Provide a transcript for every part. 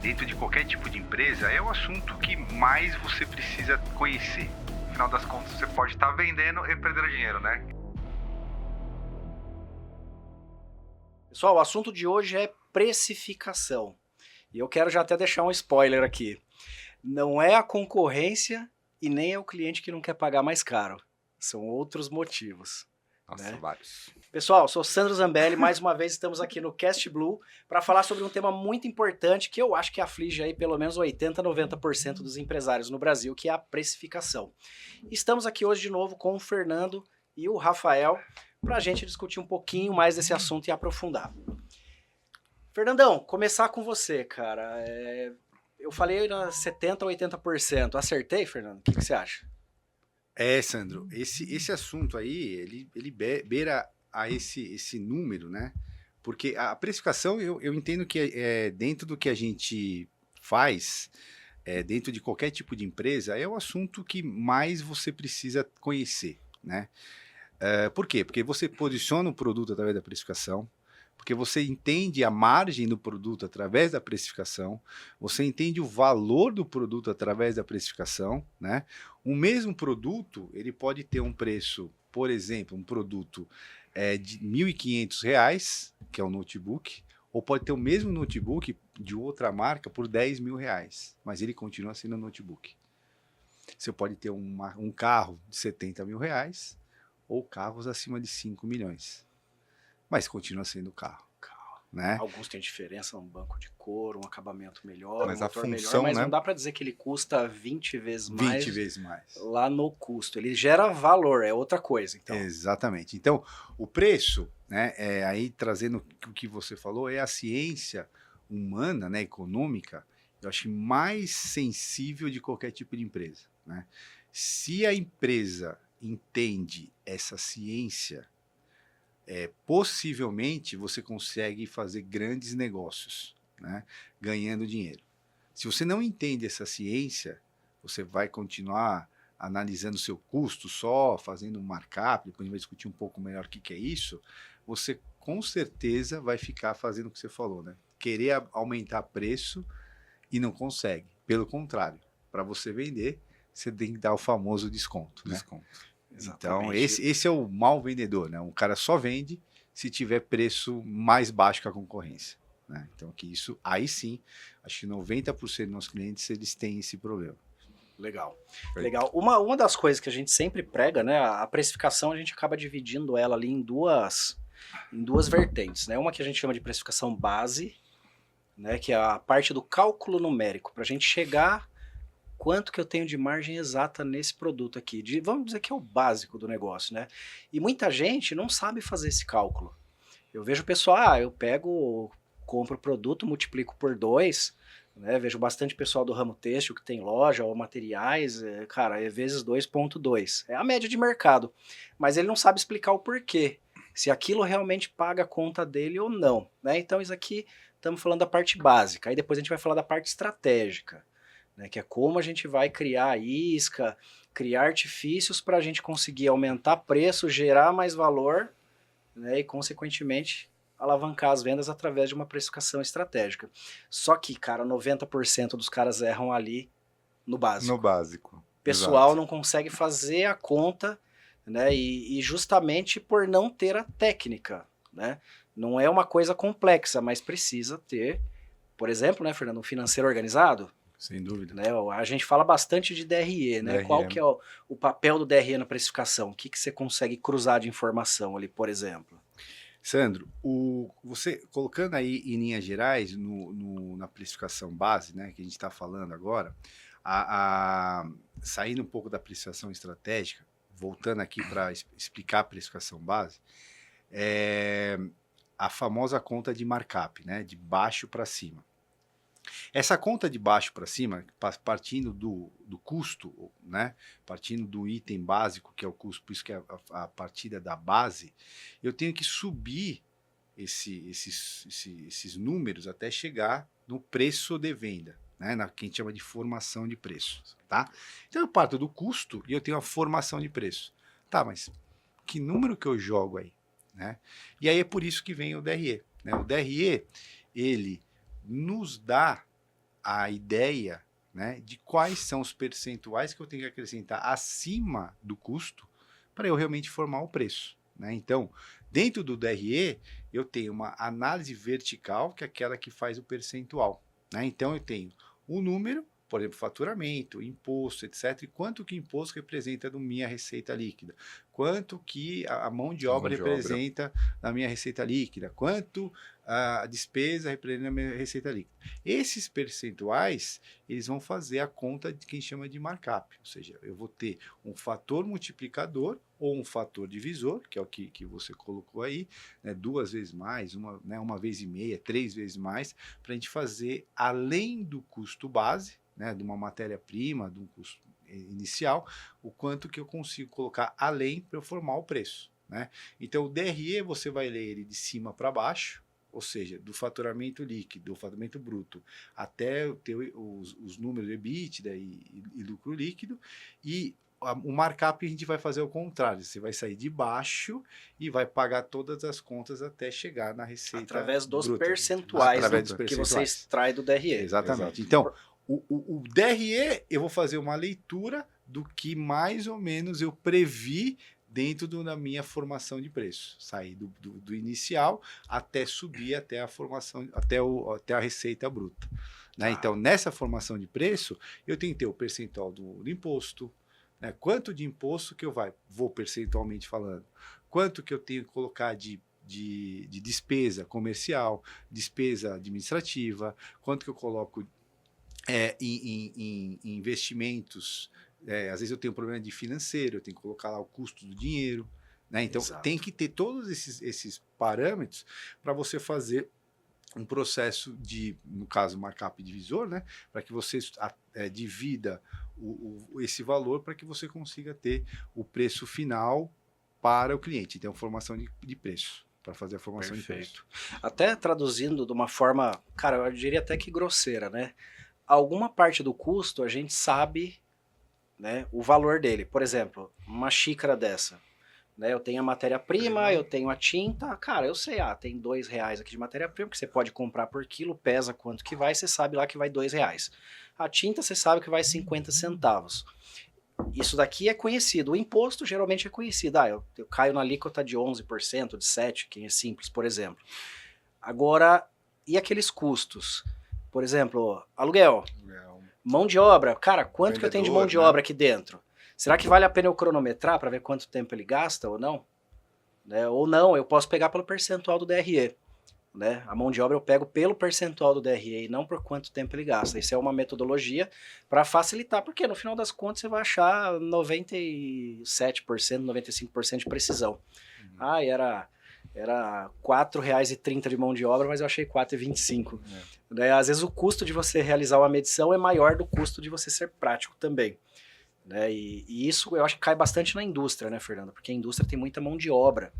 dentro de qualquer tipo de empresa, é o assunto que mais você precisa conhecer. No final das contas, você pode estar vendendo e perdendo dinheiro, né? Pessoal, o assunto de hoje é precificação. E eu quero já até deixar um spoiler aqui. Não é a concorrência e nem é o cliente que não quer pagar mais caro. São outros motivos. Nossa, vários. Pessoal, sou Sandro Zambelli, mais uma vez estamos aqui no Cast Blue para falar sobre um tema muito importante que eu acho que aflige aí pelo menos 80, 90% dos empresários no Brasil, que é a precificação. Estamos aqui hoje de novo com o Fernando e o Rafael para a gente discutir um pouquinho mais desse assunto e aprofundar. Fernandão, começar com você, cara. Eu falei 70% a 80%. Acertei, Fernando? O que você acha? Sandro, esse assunto aí, ele beira a esse número, né? Porque a precificação, eu entendo que dentro do que a gente faz, dentro de qualquer tipo de empresa, é o assunto que mais você precisa conhecer, né? Por quê? Porque você posiciona o produto através da precificação, porque você entende a margem do produto através da precificação, você entende o valor do produto através da precificação, né? O mesmo produto, ele pode ter um preço, por exemplo, um produto de R$ 1.500, que é um notebook, ou pode ter o mesmo notebook de outra marca por R$ 10.000, mas ele continua sendo um notebook. Você pode ter um carro de R$ 70.000, ou carros acima de 5 milhões. Mas continua sendo carro, né? Alguns têm diferença, um banco de couro, um acabamento melhor, mas um motor função, melhor, mas né? não dá para dizer que ele custa 20 vezes mais 20 vezes mais. lá no custo. Ele gera valor, é outra coisa, então. Exatamente. Então, o preço, né, aí trazendo o que você falou, é a ciência humana, né, econômica, eu acho mais sensível de qualquer tipo de empresa, né? Se a empresa entende essa ciência, possivelmente você consegue fazer grandes negócios, né, ganhando dinheiro. Se você não entende essa ciência, você vai continuar analisando o seu custo só, fazendo um markup, depois a gente vai discutir um pouco melhor o que é isso, você com certeza vai ficar fazendo o que você falou, né? Querer aumentar preço e não consegue. Pelo contrário, para você vender, você tem que dar o famoso desconto, né? Então, esse é o mau vendedor, né? Um cara só vende se tiver preço mais baixo que a concorrência, né? Então, que isso, aí sim, acho que 90% dos nossos clientes, eles têm esse problema. Legal. Legal. Uma das coisas que a gente sempre prega, né? A precificação, a gente acaba dividindo ela ali em duas vertentes, né? Uma que a gente chama de precificação base, né? Que é a parte do cálculo numérico, para a gente chegar quanto que eu tenho de margem exata nesse produto aqui. Vamos dizer que é o básico do negócio, né? E muita gente não sabe fazer esse cálculo. Eu vejo o pessoal, eu compro o produto, multiplico por 2, né? Vejo bastante pessoal do ramo têxtil que tem loja ou materiais, cara, é vezes 2,2. É a média de mercado. Mas ele não sabe explicar o porquê. Se aquilo realmente paga a conta dele ou não, né? Então isso aqui, estamos falando da parte básica. Aí depois a gente vai falar da parte estratégica, né, que é como a gente vai criar isca, criar artifícios para a gente conseguir aumentar preço, gerar mais valor, né, e consequentemente alavancar as vendas através de uma precificação estratégica. Só que, cara, 90% dos caras erram ali no básico. No básico. O pessoal Exato. não consegue fazer a conta, né, e justamente por não ter a técnica, né? Não é uma coisa complexa, mas precisa ter, por exemplo, né, Fernando, um financeiro organizado. Sem dúvida. Né? A gente fala bastante de DRE, né? DRE. Qual que é o papel do DRE na precificação? O que você consegue cruzar de informação ali, por exemplo? Sandro, você colocando aí em linhas gerais, na precificação base, né, que a gente está falando agora, saindo um pouco da precificação estratégica, voltando aqui para explicar a precificação base, a famosa conta de markup, né, de baixo para cima. Essa conta de baixo para cima, partindo do custo, né? Partindo do item básico, que é o custo, por isso que é a partida da base, eu tenho que subir esses números até chegar no preço de venda, né? Que a gente chama de formação de preços. Tá? Então eu parto do custo e eu tenho a formação de preço. Tá, mas que número que eu jogo aí? Né? E aí é por isso que vem o DRE. Né? O DRE, ele nos dá a ideia, né, de quais são os percentuais que eu tenho que acrescentar acima do custo para eu realmente formar o preço, né? Então, dentro do DRE, eu tenho uma análise vertical, que é aquela que faz o percentual, né? Então, eu tenho um número, por exemplo, faturamento, imposto, etc. E quanto que imposto representa na minha receita líquida? Quanto que a mão de obra representa na minha receita líquida? Quanto a despesa representa na minha receita líquida? Esses percentuais, eles vão fazer a conta de quem chama de markup. Ou seja, eu vou ter um fator multiplicador ou um fator divisor, que é o que você colocou aí, né, 2 vezes mais, uma vez e meia, 3 vezes mais, para a gente fazer além do custo base, né, de uma matéria-prima, de um custo inicial, o quanto que eu consigo colocar além para eu formar o preço, né? Então, o DRE você vai ler ele de cima para baixo, ou seja, do faturamento líquido, do faturamento bruto, até ter os números EBITDA e lucro líquido, e o markup a gente vai fazer ao contrário, você vai sair de baixo e vai pagar todas as contas até chegar na receita através dos bruta. percentuais, Através dos que você percentuais. extrai do DRE. Exatamente. Então, o DRE, eu vou fazer uma leitura do que mais ou menos eu previ dentro da minha formação de preço. Sair do inicial até subir até a formação, até a receita bruta. Né? Então, nessa formação de preço, eu tenho que ter o percentual do imposto, né? Quanto de imposto que eu vou percentualmente falando, quanto que eu tenho que colocar de despesa comercial, despesa administrativa, quanto que eu coloco em investimentos. Às vezes eu tenho um problema de financeiro, eu tenho que colocar lá o custo do dinheiro, né? Então, tem que ter todos esses parâmetros para você fazer um processo de, no caso, markup divisor, né? Para que você divida esse valor para que você consiga ter o preço final para o cliente. Então, formação de preço, para fazer a formação de preço. Até traduzindo de uma forma, cara, eu diria até que grosseira, né? Alguma parte do custo a gente sabe, né, o valor dele. Por exemplo, uma xícara dessa, né? Eu tenho a matéria-prima, eu tenho a tinta, cara, eu sei, tem R$2 aqui de matéria-prima, que você pode comprar por quilo, pesa quanto que vai, você sabe lá que vai R$2. A tinta você sabe que vai 50 centavos. Isso daqui é conhecido. O imposto geralmente é conhecido. Eu caio na alíquota de 11%, de 7%, que é simples, por exemplo. Agora, e aqueles custos? Por exemplo, aluguel, mão de obra. Cara, quanto que eu tenho de mão de obra aqui dentro? Será que vale a pena eu cronometrar para ver quanto tempo ele gasta ou não? Né? Ou não, eu posso pegar pelo percentual do DRE. Né? A mão de obra eu pego pelo percentual do DRE e não por quanto tempo ele gasta. Isso é uma metodologia para facilitar, porque no final das contas você vai achar 97%, 95% de precisão. Era R$4,30 de mão de obra, mas eu achei R$4,25. Né? Às vezes o custo de você realizar uma medição é maior do custo de você ser prático também. Né? E isso eu acho que cai bastante na indústria, né, Fernando? Porque a indústria tem muita mão de obra.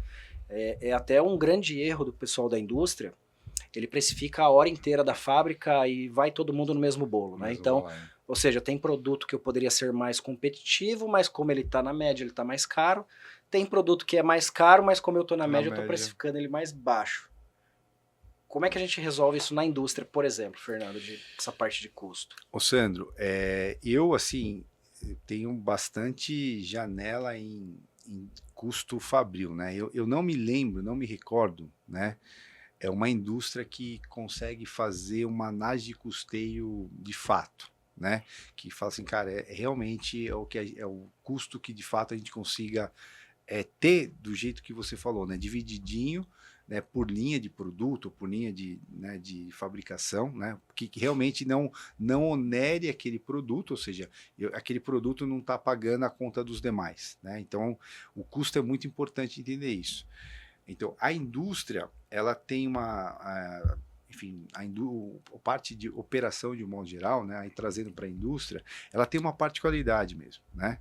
É até um grande erro do pessoal da indústria, ele precifica a hora inteira da fábrica e vai todo mundo no mesmo bolo, né? Então, ou seja, tem produto que eu poderia ser mais competitivo, mas como ele está na média, ele está mais caro. Tem produto que é mais caro, mas como eu estou na média, eu estou precificando ele mais baixo. Como é que a gente resolve isso na indústria, por exemplo, Fernando, essa parte de custo? Ô Sandro, eu tenho bastante janela em custo fabril, né? Eu não me lembro, não me recordo, né? É uma indústria que consegue fazer uma análise de custeio de fato, né? Que fala assim, cara, realmente é o custo que de fato a gente consiga ter do jeito que você falou, né? Divididinho, né, por linha de produto, por linha de fabricação, né, que realmente não onere aquele produto, ou seja, aquele produto não está pagando a conta dos demais. Né? Então, o custo é muito importante entender isso. Então, a indústria, ela tem a parte de operação de um modo geral, né, aí trazendo para a indústria, ela tem uma particularidade mesmo. Né?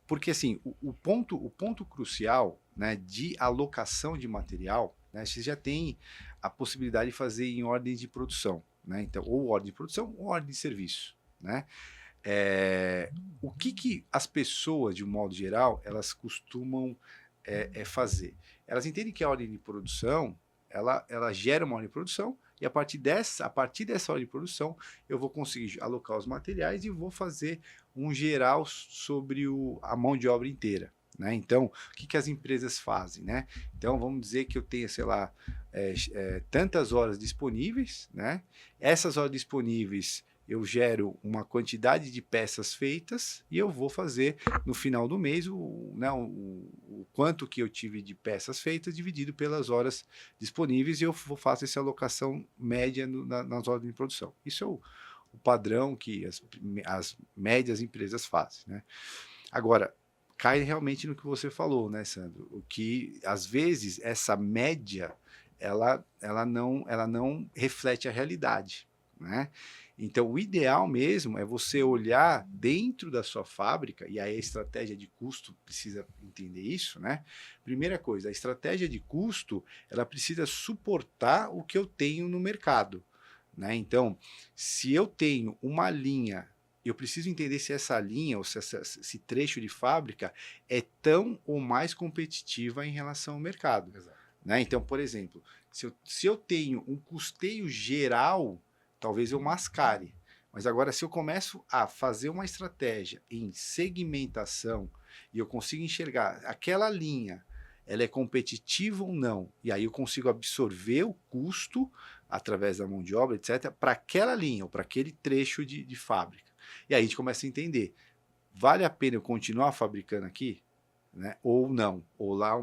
Porque assim, o ponto crucial, né, de alocação de material, né, você já tem a possibilidade de fazer em ordem de produção, né? Então, ou ordem de produção ou ordem de serviço. Né? O que as pessoas, de um modo geral, elas costumam fazer? Elas entendem que a ordem de produção ela gera uma hora de produção, e a partir dessa hora de produção, eu vou conseguir alocar os materiais e vou fazer um geral sobre a mão de obra inteira. Né? Então, o que as empresas fazem? Né? Então, vamos dizer que eu tenho, sei lá, tantas horas disponíveis, né? Essas horas disponíveis eu gero uma quantidade de peças feitas e eu vou fazer no final do mês o quanto que eu tive de peças feitas dividido pelas horas disponíveis e eu faço essa alocação média nas horas de produção. Isso é o padrão que as médias empresas fazem. Né? Agora, cai realmente no que você falou, né, Sandro? O que, às vezes, essa média, ela não reflete a realidade, né? Então, o ideal mesmo é você olhar dentro da sua fábrica, e aí a estratégia de custo precisa entender isso, né? Primeira coisa, a estratégia de custo, ela precisa suportar o que eu tenho no mercado, né? Então, se eu tenho uma linha, eu preciso entender se essa linha, ou se esse trecho de fábrica é tão ou mais competitiva em relação ao mercado. Né? Então, por exemplo, se eu tenho um custeio geral, talvez eu mascare. Mas agora, se eu começo a fazer uma estratégia em segmentação e eu consigo enxergar aquela linha, ela é competitiva ou não, e aí eu consigo absorver o custo através da mão de obra, etc., para aquela linha ou para aquele trecho de fábrica. E aí a gente começa a entender, vale a pena eu continuar fabricando aqui? Né? Ou não, ou lá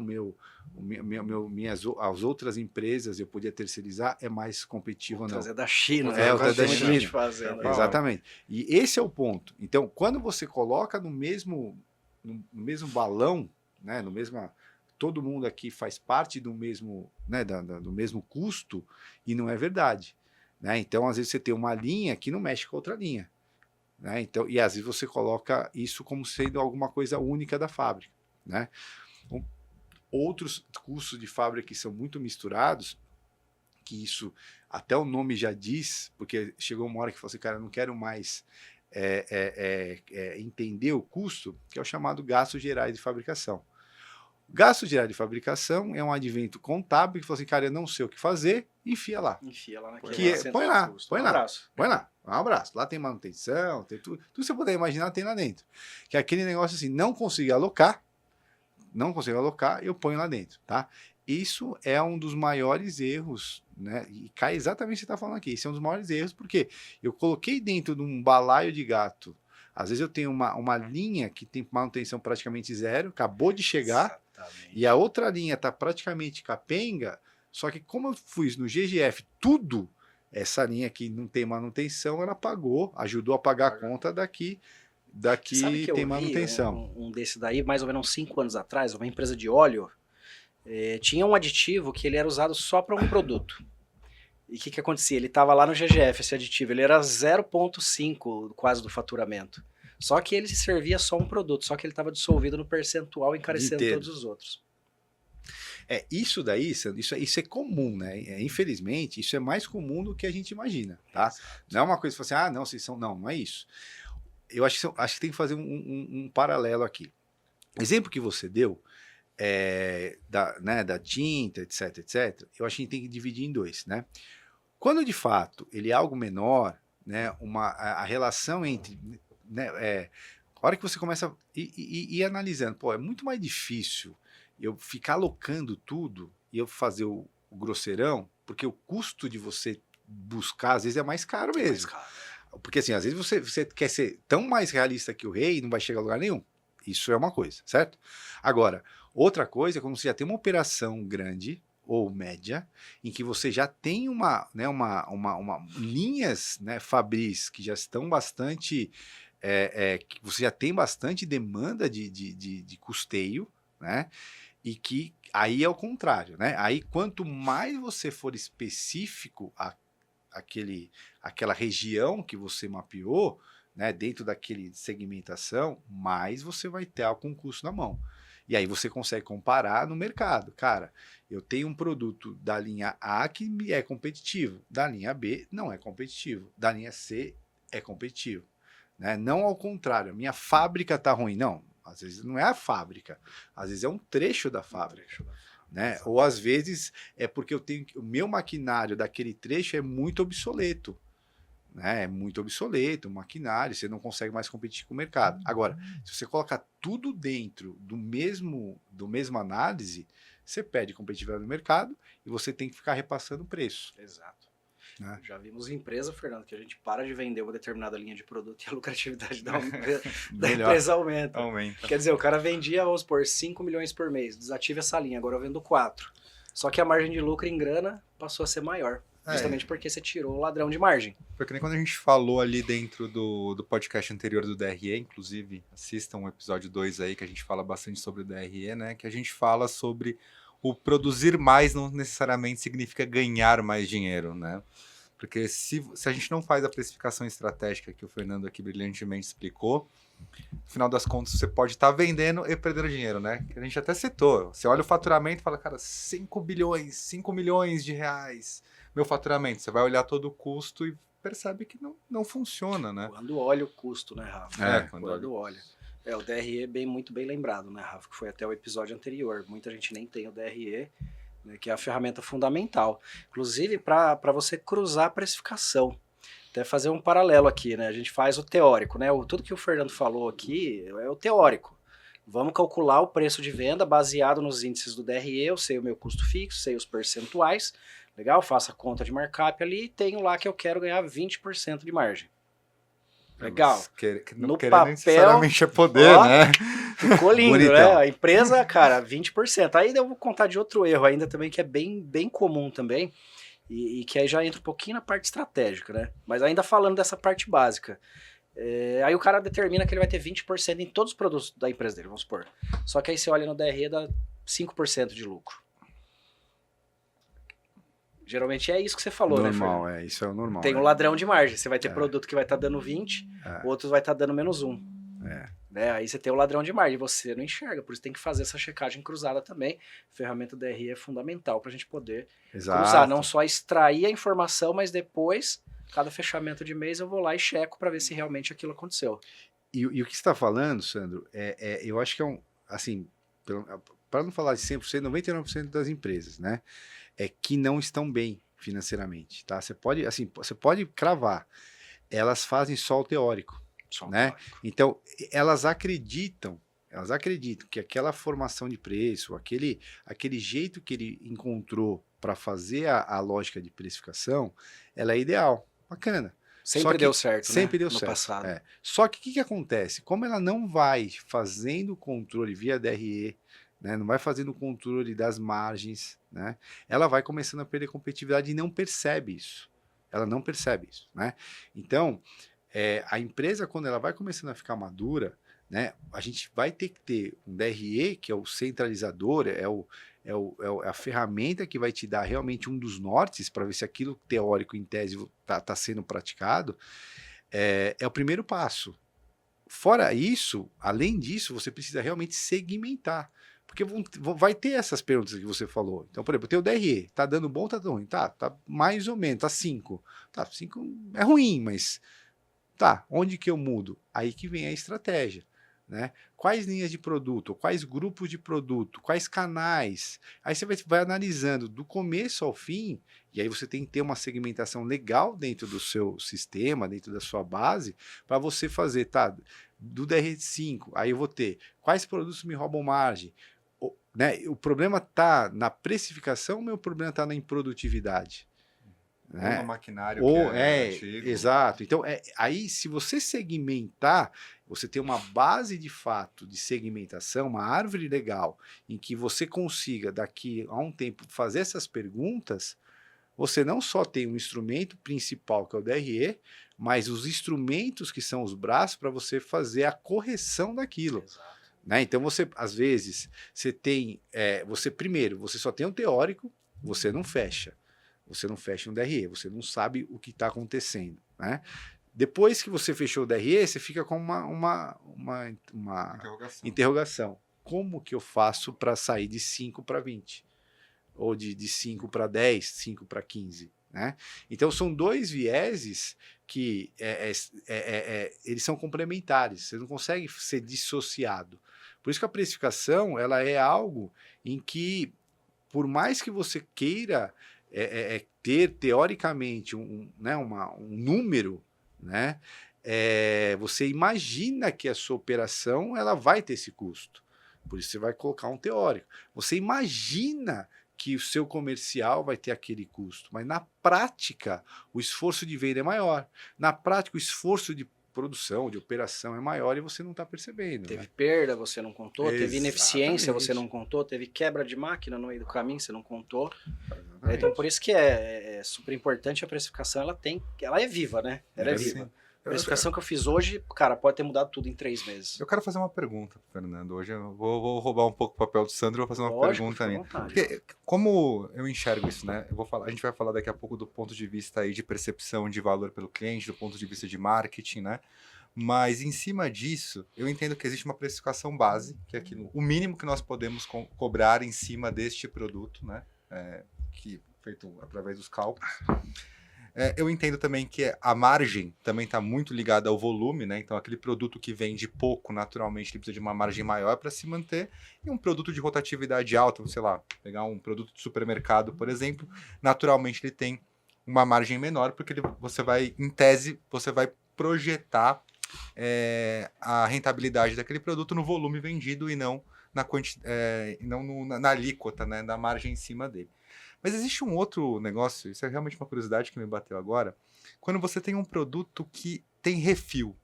as outras empresas eu podia terceirizar, é mais competitivo ou não. Trazer da China, o trazer da China. Fazendo, né? Exatamente. E esse é o ponto. Então, quando você coloca no mesmo balão, né, todo mundo aqui faz parte do mesmo, né, do mesmo custo, e não é verdade. Né? Então, às vezes você tem uma linha que não mexe com outra linha. Né? Então, e às vezes você coloca isso como sendo alguma coisa única da fábrica. Né? Outros custos de fábrica que são muito misturados, que isso até o nome já diz, porque chegou uma hora que falou assim, cara, eu não quero mais entender o custo, que é o chamado gastos gerais de fabricação. Gasto geral de fabricação é um advento contábil que fala assim, cara, eu não sei o que fazer, enfia lá. Enfia lá Põe lá. Um abraço. Lá tem manutenção, tem tudo que você puder imaginar tem lá dentro. Que é aquele negócio assim, não consigo alocar, eu ponho lá dentro, tá? Isso é um dos maiores erros, né? E cai exatamente o que você está falando aqui. Isso é um dos maiores erros, porque eu coloquei dentro de um balaio de gato. Às vezes eu tenho uma linha que tem manutenção praticamente zero, acabou de chegar, exatamente. E a outra linha está praticamente capenga, só que como eu fiz no GGF tudo, essa linha que não tem manutenção, ela pagou, ajudou a pagar a conta daqui Sabe que tem eu manutenção. Vi um desse daí, mais ou menos uns 5 anos atrás, uma empresa de óleo, tinha um aditivo que ele era usado só para um produto. E o que acontecia? Ele estava lá no GGF, esse aditivo, ele era 0,5 quase do faturamento. Só que ele servia só um produto, só que ele estava dissolvido no percentual, encarecendo todos os outros. Isso daí, isso é comum, né? Infelizmente, isso é mais comum do que a gente imagina, tá? Não é uma coisa que você fala assim, não, vocês são... Não é isso. Eu acho que tem que fazer um paralelo aqui. Exemplo que você deu, da tinta, etc, eu acho que a gente tem que dividir em dois, né? Quando de fato ele é algo menor, né, a relação entre, né, a hora que você começa a ir analisando, pô, é muito mais difícil eu ficar alocando tudo e eu fazer o grosseirão, porque o custo de você buscar às vezes é mais caro mesmo. Mais caro. Porque assim, às vezes você quer ser tão mais realista que o rei e não vai chegar a lugar nenhum. Isso é uma coisa, certo? Agora, outra coisa é quando você já tem uma operação grande ou média, em que você já tem linhas, né, fabris que já estão bastante... que você já tem bastante demanda de custeio, né? E que aí é o contrário, né? Aí quanto mais você for específico aquela região que você mapeou, né, dentro daquele segmentação, mais você vai ter algum custo na mão. E aí você consegue comparar no mercado. Cara, eu tenho um produto da linha A que é competitivo, da linha B não é competitivo, da linha C é competitivo. Né? Não ao contrário, a minha fábrica está ruim. Não, às vezes não é a fábrica, às vezes é um trecho da fábrica. né? Ou às vezes é porque o meu maquinário daquele trecho é muito obsoleto, né? É muito obsoleto, o maquinário, você não consegue mais competir com o mercado. Agora, se você coloca tudo dentro do mesma análise, você perde competitividade no mercado e você tem que ficar repassando o preço. Exato. Né? Já vimos empresa, Fernando, que a gente para de vender uma determinada linha de produto e a lucratividade da empresa aumenta. Quer dizer, o cara vendia, vamos supor, 5 milhões por mês, desativa essa linha, agora eu vendo 4. Só que a margem de lucro em grana passou a ser maior, justamente porque você tirou o ladrão de margem. Foi que nem quando a gente falou ali dentro do podcast anterior do DRE, inclusive, assistam o episódio 2 aí, que a gente fala bastante sobre o DRE, né? Que a gente fala sobre o produzir mais não necessariamente significa ganhar mais dinheiro, né? Porque se a gente não faz a precificação estratégica que o Fernando aqui brilhantemente explicou, no final das contas você pode estar vendendo e perdendo dinheiro, né? Que a gente até citou. Você olha o faturamento e fala, cara, 5 milhões de reais, meu faturamento. Você vai olhar todo o custo e percebe que não funciona, né? Quando olha o custo, né, Rafa? Quando olha. O DRE é muito bem lembrado, né, Rafa? Que foi até o episódio anterior. Muita gente nem tem o DRE, né, que é a ferramenta fundamental. Inclusive, para você cruzar a precificação. Até fazer um paralelo aqui, né? A gente faz o teórico, né? Tudo que o Fernando falou aqui é o teórico. Vamos calcular o preço de venda baseado nos índices do DRE. Eu sei o meu custo fixo, sei os percentuais. Legal? Faço a conta de markup ali e tenho lá que eu quero ganhar 20% de margem. Legal. Não No querer papel, necessariamente é poder, ó, né? Ficou lindo, Bonitão. né? A empresa, cara, 20%. Aí eu vou contar de outro erro ainda também, que é bem comum também, e que aí já entra um pouquinho na parte estratégica, né? Mas ainda falando dessa parte básica. Aí o cara determina que ele vai ter 20% em todos os produtos da empresa dele, vamos supor. Só que aí você olha no DRE, dá 5% de lucro. Geralmente é isso que você falou, Normal, né, Fernando? isso é o normal. Tem um ladrão de margem. Você vai ter produto que vai estar dando 20, outros vai estar dando menos 1. Né? Aí você tem o ladrão de margem, você não enxerga, por isso tem que fazer essa checagem cruzada também. A ferramenta DRE é fundamental para a gente poder cruzar, não só extrair a informação, mas depois, cada fechamento de mês, eu vou lá e checo para ver se realmente aquilo aconteceu. E o que você está falando, Sandro, eu acho que é assim, para não falar de 100%, 99% das empresas, né? Que não estão bem financeiramente, tá? Você pode cravar. Elas fazem só o teórico, né? Então, elas acreditam que aquela formação de preço, aquele jeito que ele encontrou para fazer a lógica de precificação, ela é ideal, bacana. Sempre deu certo, sempre né? deu no certo. passado. Só que o que acontece? Como ela não vai fazendo o controle via DRE, né, não vai fazendo o controle das margens, né, ela vai começando a perder competitividade e não percebe isso. Ela não percebe isso, né? Então, a empresa, quando ela vai começando a ficar madura, né, a gente vai ter que ter um DRE, que é o centralizador, é a ferramenta que vai te dar realmente um dos nortes para ver se aquilo teórico, em tese, está sendo praticado, é o primeiro passo. Fora isso, além disso, você precisa realmente segmentar. Porque vai ter essas perguntas que você falou. Então, por exemplo, tem o DRE, tá dando bom, tá dando ruim? Tá mais ou menos, tá 5. Tá, 5 é ruim, mas tá, onde que eu mudo? Aí que vem a estratégia, né? Quais linhas de produto, quais grupos de produto, quais canais? Aí você vai analisando do começo ao fim, e aí você tem que ter uma segmentação legal dentro do seu sistema, dentro da sua base, para você fazer, tá, do DRE5, aí eu vou ter quais produtos me roubam margem, né? O problema está na precificação, o meu problema está na improdutividade. Né? Ou no maquinário que é antigo. Exato. Então, aí, se você segmentar, você tem uma base de fato de segmentação, uma árvore legal, em que você consiga, daqui a um tempo, fazer essas perguntas, você não só tem um instrumento principal, que é o DRE, mas os instrumentos que são os braços para você fazer a correção daquilo. Exato. Né? Então, às vezes, primeiro, você só tem um teórico, você não fecha. Você não fecha um DRE, você não sabe o que está acontecendo. Né? Depois que você fechou o DRE, você fica com uma interrogação. Como que eu faço para sair de 5 para 20? Ou de 5 para 10, 5 para 15? Né? Então, são dois vieses que eles são complementares, você não consegue ser dissociado. Por isso que a precificação ela é algo em que, por mais que você queira ter, teoricamente, né, um número, né, você imagina que a sua operação ela vai ter esse custo. Por isso você vai colocar um teórico. Você imagina que o seu comercial vai ter aquele custo, mas na prática o esforço de venda é maior. Na prática o esforço de produção, de operação é maior e você não está percebendo. Teve né? perda, você não contou. Teve ineficiência, Exatamente. você não contou. Teve quebra de máquina no meio do caminho, você não contou. Exatamente. Então, por isso que é super importante a precificação. Ela é viva, né? Ela é viva. Sim. A precificação que eu fiz hoje, cara, pode ter mudado tudo em 3 meses. Eu quero fazer uma pergunta, Fernando. Hoje eu vou roubar um pouco o papel do Sandro e vou fazer uma Lógico, pergunta fica à minha. vontade. Porque, como eu enxergo isso, né? A gente vai falar daqui a pouco do ponto de vista aí de percepção de valor pelo cliente, do ponto de vista de marketing, né? Mas em cima disso, eu entendo que existe uma precificação base, que é o mínimo que nós podemos cobrar em cima deste produto, né? Que feito através dos cálculos. Eu entendo também que a margem também está muito ligada ao volume, né? Então, aquele produto que vende pouco, naturalmente, ele precisa de uma margem maior para se manter. E um produto de rotatividade alta, sei lá, pegar um produto de supermercado, por exemplo, naturalmente ele tem uma margem menor, porque você vai, em tese, você vai projetar a rentabilidade daquele produto no volume vendido e não na alíquota, né? Da margem em cima dele. Mas existe um outro negócio, isso é realmente uma curiosidade que me bateu agora, quando você tem um produto que tem refil.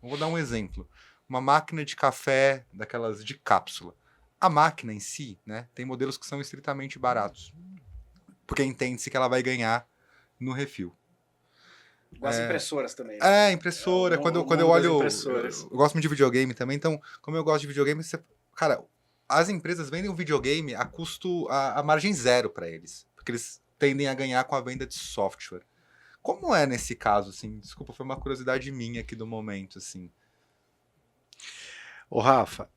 Eu vou dar um exemplo. Uma máquina de café, daquelas de cápsula. A máquina em si, né, tem modelos que são estritamente baratos, porque entende-se que ela vai ganhar no refil. Igual as impressoras também. Né? Impressora. Quando eu das olho... impressoras. Eu gosto muito de videogame também, então, como eu gosto de videogame, cara, as empresas vendem um videogame a custo, a margem zero para eles, porque eles tendem a ganhar com a venda de software. Como é nesse caso, assim? Desculpa, foi uma curiosidade minha aqui do momento, assim. Ô, Rafa,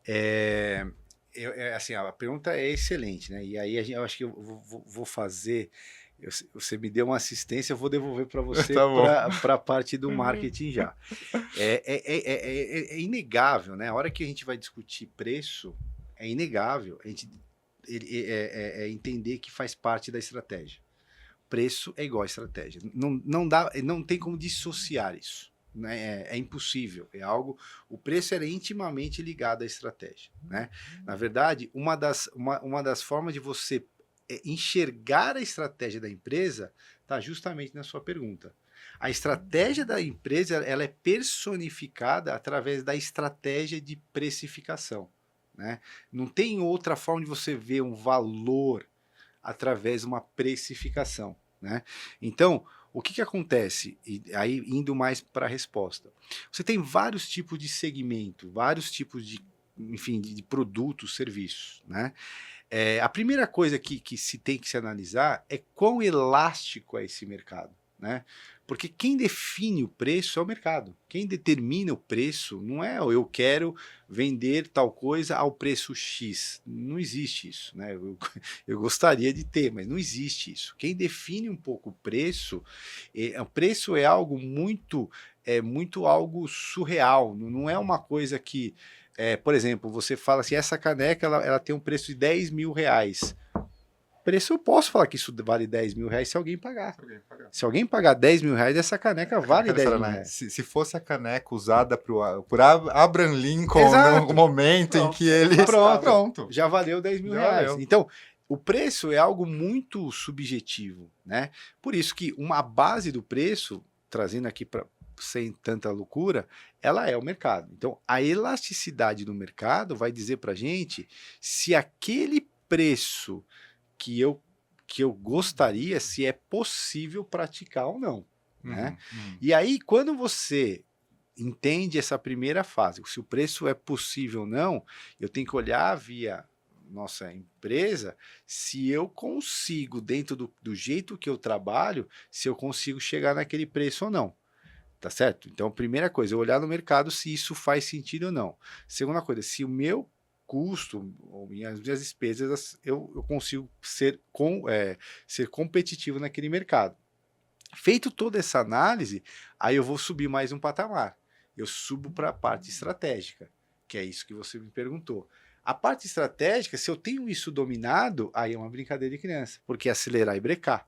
assim, a pergunta é excelente, né? E aí eu acho que eu vou fazer... Você me deu uma assistência, eu vou devolver para você para a parte do marketing já. É inegável, né? A hora que a gente vai discutir preço, é inegável a gente entender que faz parte da estratégia. Preço é igual a estratégia. Não tem como dissociar isso. Né? É impossível. O preço é intimamente ligado à estratégia. Né? Na verdade, uma das formas de você enxergar a estratégia da empresa está justamente na sua pergunta. A estratégia da empresa ela é personificada através da estratégia de precificação. Né? Não tem outra forma de você ver um valor através de uma precificação. Né? Então, o que acontece? E aí, indo mais para a resposta. Você tem vários tipos de segmento, vários tipos de produtos, serviços. Né? A primeira coisa que se tem que se analisar é quão elástico é esse mercado. Né? Porque quem define o preço é o mercado. Quem determina o preço não é eu quero vender tal coisa ao preço X. Não existe isso. Né? Eu gostaria de ter, mas não existe isso. Quem define um pouco o preço é algo muito algo surreal. Não é uma coisa que... por exemplo, você fala assim, essa caneca ela tem um preço de 10 mil reais. Preço, eu posso falar que isso vale 10 mil reais se alguém pagar. Se alguém pagar 10 mil reais, essa caneca vale 10 mil reais. Se fosse a caneca usada por Abraham Lincoln Exato. no momento em que ele... Pronto. Já valeu 10 mil Já reais. valeu. Então, o preço é algo muito subjetivo. Né? Por isso que uma base do preço, trazendo aqui sem tanta loucura, ela é o mercado. Então, a elasticidade do mercado vai dizer para a gente se aquele preço que eu gostaria, se é possível praticar ou não. Né? E aí, quando você entende essa primeira fase, se o preço é possível ou não, eu tenho que olhar via nossa empresa se eu consigo, dentro do jeito que eu trabalho, se eu consigo chegar naquele preço ou não. Tá certo? Então, a primeira coisa, eu olhar no mercado se isso faz sentido ou não. Segunda coisa, se o meu custo, ou minhas despesas, eu consigo ser competitivo naquele mercado. Feito toda essa análise, aí eu vou subir mais um patamar. Eu subo para a parte estratégica, que é isso que você me perguntou. A parte estratégica, se eu tenho isso dominado, aí é uma brincadeira de criança, porque é acelerar e brecar.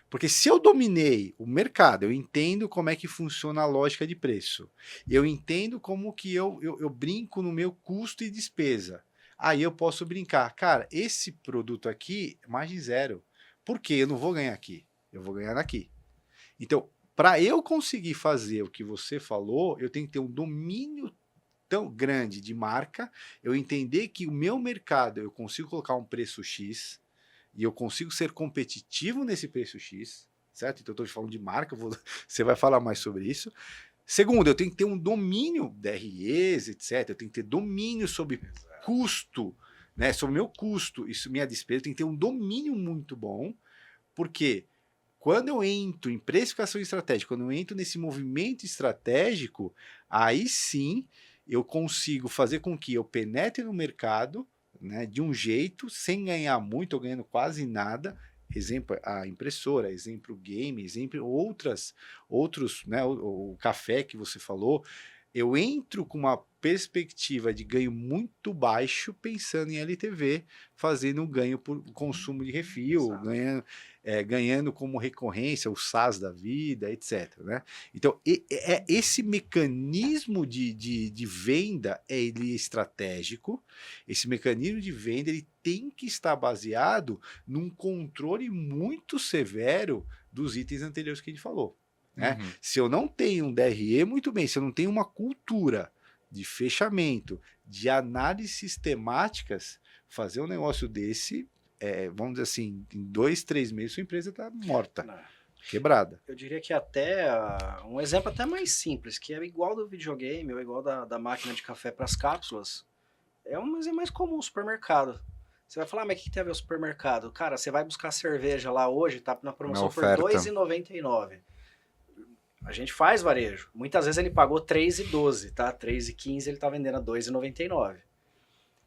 Porque se eu dominei o mercado, eu entendo como é que funciona a lógica de preço, eu entendo como que eu brinco no meu custo e despesa, aí eu posso brincar, cara, esse produto aqui, margem zero, por quê? Eu não vou ganhar aqui, eu vou ganhar aqui. Então, para eu conseguir fazer o que você falou, eu tenho que ter um domínio tão grande de marca, eu entender que o meu mercado, eu consigo colocar um preço X, e eu consigo ser competitivo nesse preço X, certo? Então, eu estou falando de marca, você vai falar mais sobre isso. Segundo, eu tenho que ter um domínio, DREs, etc. Eu tenho que ter domínio sobre custo, né? Sobre meu custo, isso, minha despesa, eu tenho que ter um domínio muito bom, porque quando eu entro em precificação estratégica, quando eu entro nesse movimento estratégico, aí sim eu consigo fazer com que eu penetre no mercado, né, de um jeito, sem ganhar muito, ou ganhando quase nada. Exemplo, a impressora, exemplo, o game, exemplo, outros, né, o café que você falou. Eu entro com uma perspectiva de ganho muito baixo, pensando em LTV, fazendo um ganho por consumo de refil, ganhando como recorrência o SaaS da vida, etc. Né? Então, esse mecanismo de venda ele é estratégico, esse mecanismo de venda ele tem que estar baseado num controle muito severo dos itens anteriores que a gente falou. Né? Se eu não tenho um DRE, muito bem, se eu não tenho uma cultura de fechamento, de análise sistemáticas, fazer um negócio desse, vamos dizer assim, em 2, 3 meses sua empresa está morta, quebrada. Eu diria que até um exemplo até mais simples, que é igual do videogame ou igual da máquina de café para as cápsulas, é um exemplo mais comum, supermercado. Você vai falar, mas o que tem a ver o supermercado? Cara, você vai buscar cerveja lá hoje, tá na promoção por R$ 2,99. A gente faz varejo. Muitas vezes ele pagou R$3,12, tá? R$3,15 ele tá vendendo a R$2,99.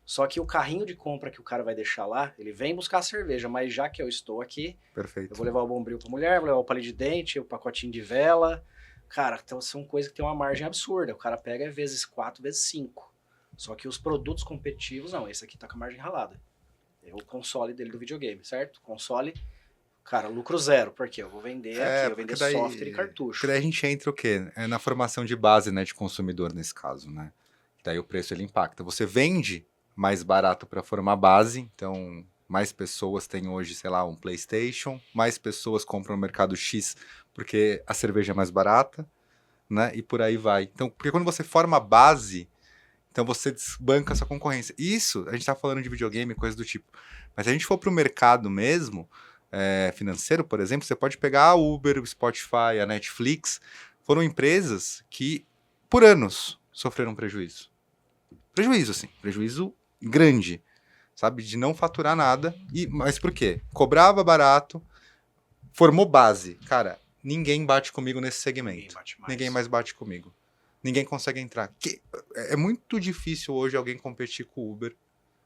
Só que o carrinho de compra que o cara vai deixar lá, ele vem buscar a cerveja, mas já que eu estou aqui, Perfeito. Eu vou levar o bombril pra mulher, vou levar o palito de dente, o pacotinho de vela. Cara, então são coisas que tem uma margem absurda. O cara pega vezes 4, vezes 5. Só que os produtos competitivos, não, esse aqui tá com a margem ralada. É o console dele do videogame, certo? Console... Cara, lucro zero, porque eu vou vender aqui, eu vou vender software e cartucho. Porque daí a gente entra o quê? Na formação de base, né, de consumidor nesse caso, né? Daí o preço ele impacta. Você vende mais barato para formar base, então mais pessoas têm hoje, sei lá, um PlayStation, mais pessoas compram no mercado X porque a cerveja é mais barata, né? E por aí vai. Então, porque quando você forma base, então você desbanca a sua concorrência. Isso, a gente tá falando de videogame, coisa do tipo. Mas se a gente for pro mercado mesmo, financeiro, por exemplo, você pode pegar a Uber, o Spotify, a Netflix, foram empresas que, por anos, sofreram prejuízo. Prejuízo, assim, prejuízo grande, sabe, de não faturar nada. Mas por quê? Cobrava barato, formou base. Cara, ninguém bate comigo nesse segmento. Ninguém mais bate comigo. Ninguém consegue entrar. É muito difícil hoje alguém competir com o Uber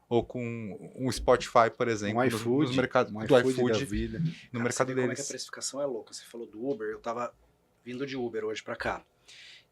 ou com um Spotify, por exemplo, iFood, nos mercados um do iFood iFood, da vida. no mercado Como é que a deles. precificação é louca. Você falou do Uber, eu tava vindo de Uber hoje pra cá.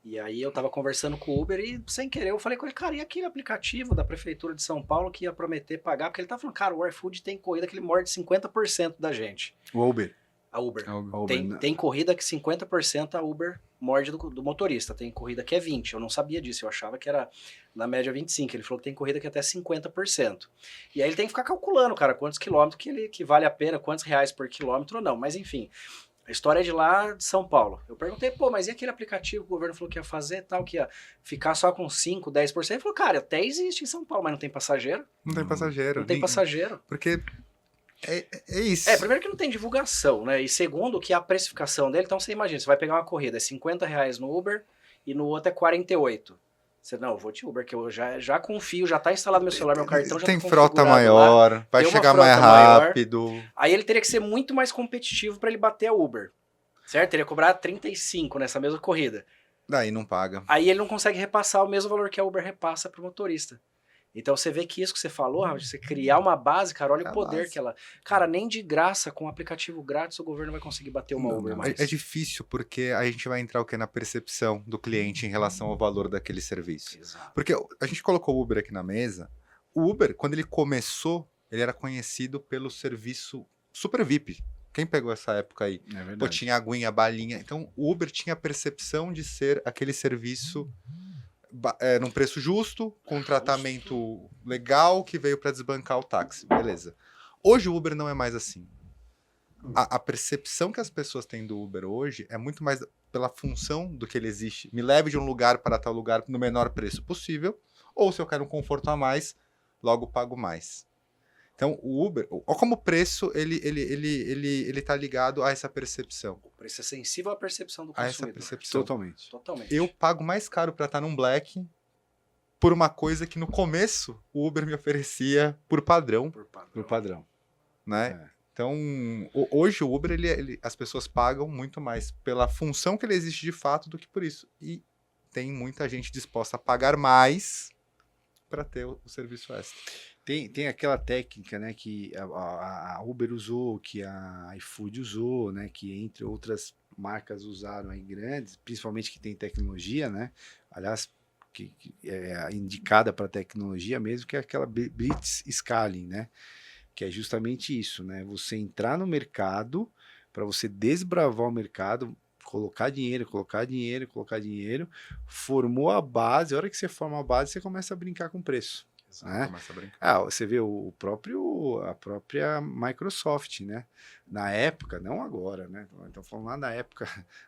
E aí eu tava conversando com o Uber e, sem querer, eu falei com ele, cara, e aquele aplicativo da Prefeitura de São Paulo que ia prometer pagar? Porque ele tava falando, cara, o iFood tem corrida que ele morde 50% da gente. O Uber. A Uber. Uber, Tem corrida que 50% a Uber morde do motorista. Tem corrida que é 20%. Eu não sabia disso. Eu achava que era na média 25%. Ele falou que tem corrida que é até 50%. E aí ele tem que ficar calculando, cara, quantos quilômetros que vale a pena, quantos reais por quilômetro ou não. Mas enfim, a história é de lá de São Paulo. Eu perguntei, pô, mas e aquele aplicativo que o governo falou que ia fazer tal, que ia ficar só com 5%, 10%? Ele falou, cara, até existe em São Paulo, mas não tem passageiro. Não tem passageiro. Não tem passageiro. Porque é isso. Primeiro que não tem divulgação, né? E segundo que a precificação dele, então você imagina, você vai pegar uma corrida, é R$50 no Uber e no outro é 48. Você, não, eu vou de Uber, que eu já confio, já tá instalado no meu celular, meu cartão já tem tá frota configurado maior, lá, vai tem uma chegar frota mais maior. rápido. Aí ele teria que ser muito mais competitivo para ele bater a Uber, certo? Ele ia cobrar 35 nessa mesma corrida. Daí não paga. Aí ele não consegue repassar o mesmo valor que a Uber repassa pro motorista. Então você vê que isso que você falou, Rafa, você criar uma base, cara, olha o poder base. que ela... Cara, nem de graça, com um aplicativo grátis, o governo vai conseguir bater uma Uber mais. É difícil porque a gente vai entrar o quê? Na percepção do cliente em relação ao valor daquele serviço. Exato. Porque a gente colocou o Uber aqui na mesa, O Uber, quando ele começou, ele era conhecido pelo serviço super VIP. Quem pegou essa época aí? É verdade. Pô, tinha aguinha, balinha. Então, o Uber tinha a percepção de ser aquele serviço num preço justo, com um tratamento legal, que veio para desbancar o táxi. Beleza. Hoje o Uber não é mais assim. A percepção que as pessoas têm do Uber hoje é muito mais pela função do que ele existe. Me leve de um lugar para tal lugar no menor preço possível, ou se eu quero um conforto a mais, logo pago mais. Então, o Uber, como o preço, ele tá ligado a essa percepção. O preço é sensível à percepção do A essa consumidor. percepção. Totalmente. Totalmente. Eu pago mais caro para estar num Black por uma coisa que no começo o Uber me oferecia por padrão, Por padrão. Pro padrão. né? É. Então, hoje o Uber, as pessoas pagam muito mais pela função que ele existe de fato do que por isso. E tem muita gente disposta a pagar mais para ter o serviço extra. Tem aquela técnica, né, que a Uber usou, que a iFood usou, né, que entre outras marcas usaram aí grandes, principalmente que tem tecnologia, né, aliás, que é indicada para tecnologia mesmo, que é aquela Blitz Scaling, né, que é justamente isso, né, você entrar no mercado, para você desbravar o mercado, colocar dinheiro, formou a base, a hora que você forma a base, você começa a brincar com preço. Né? Começa a brincar. Você vê a própria Microsoft, né? Na época, não agora, né? Então falando lá na época,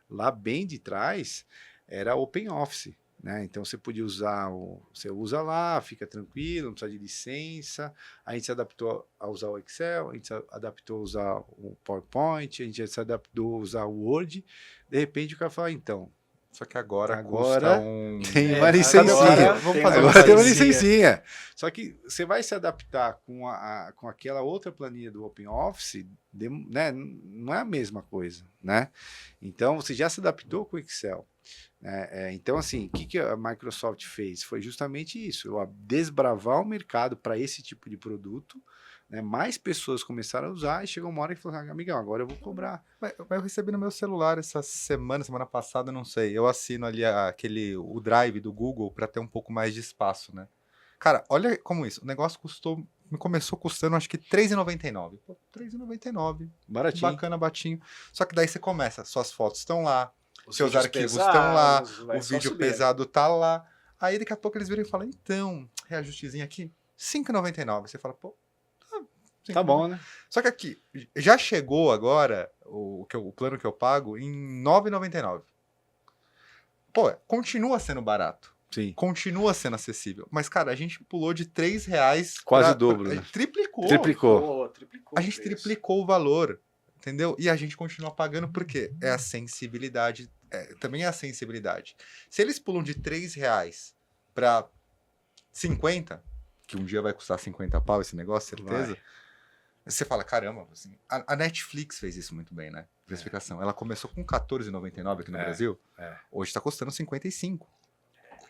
lá bem de trás, era Open Office, né? Então você podia usar, você usa lá, fica tranquilo, não precisa de licença. A gente se adaptou a usar o Excel, a gente se adaptou a usar o PowerPoint, a gente se adaptou a usar o Word. De repente o cara fala, então, Só que agora Agora custa um... tem uma agora licencinha. Vamos fazer Agora tem uma licencinha. licencinha. Só que você vai se adaptar com aquela outra planilha do OpenOffice, né? Não é a mesma coisa, né? Então, você já se adaptou com o Excel. Né? Então, assim, o que a Microsoft fez? Foi justamente isso, desbravar o mercado para esse tipo de produto, né? Mais pessoas começaram a usar e chegou uma hora que falou, amigão, agora eu vou cobrar. Mas eu recebi no meu celular essa semana passada, não sei. Eu assino ali o Drive do Google para ter um pouco mais de espaço, né? Cara, olha como isso. O negócio começou custando acho que R$3,99. Pô, R$3,99. Baratinho. Bacana, batinho. Só que daí você começa, suas fotos estão lá, Os seus vídeos arquivos pesados, estão lá, vai o só vídeo subindo. pesado tá lá. Aí daqui a pouco eles viram e falam, então, reajustezinho aqui, R$5,99. Você fala, pô, Tá bom, né? só que aqui, já chegou agora o plano que eu pago em R$9,99. Pô, continua sendo barato. Sim. Continua sendo acessível. Mas, cara, a gente pulou de R$3 Quase o dobro, né? Triplicou. Triplicou. Triplicou A gente o preço. triplicou o valor. Entendeu? E a gente continua pagando porque é a sensibilidade. Também é a sensibilidade. Se eles pulam de R$3 para 50, que um dia vai custar 50 pau esse negócio, certeza. Vai. Você fala, caramba, assim, a Netflix fez isso muito bem, né? Precificação. Ela começou com R$14,99 aqui no Brasil. Hoje está custando 55.